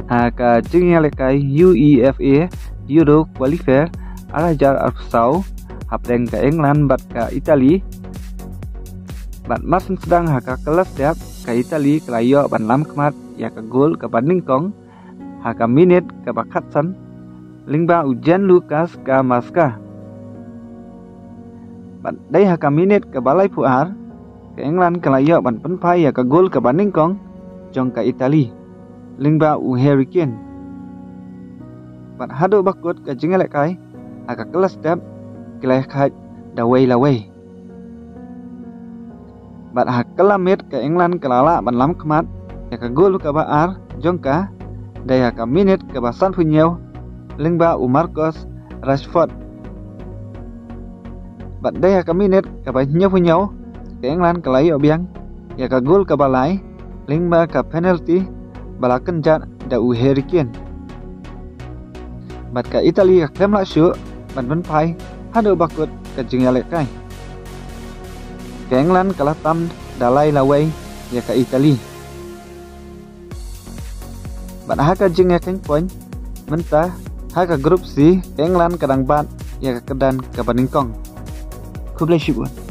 Ka jingya lekai UEFA Euro qualifier arajar arsau hapreng ka England bat ka Italy. Bat masin sedang ka kelas tiap ka Italy kelayo ban lam kemat ya ka gol ka banding kong ka minit ka bakatsan lingba ujian Lucas ka Maska. Bat dai ka minit ka balai puar ka England kelayo ban penpai ya ka gol ka banding kong jong ka Italy lingba Harry Kane. Bat hado bakut ka jingelek kai ka kelas tiap kelai khat dawai lawai. Bat kelamit ka England kelala ban lam kemat ya ka gol ka baar jong ka daya ka minit ka basan punyau lingba Marcus Rashford. Bat daya ka minit ka punyau ka England kelayo biang ya ka gol ka balai lingba ka penalty bala kenjat da Harry Kane. Bat ka Italy ka klem la syu ban penpai hado bakut ka jingelek kai. Ka England kalah tam dalai lawai ya ka Italy. Bat ka jingelek poin mentah ka grup C England kadang bat ya ka kedan ka banding kong. Kublai syibun.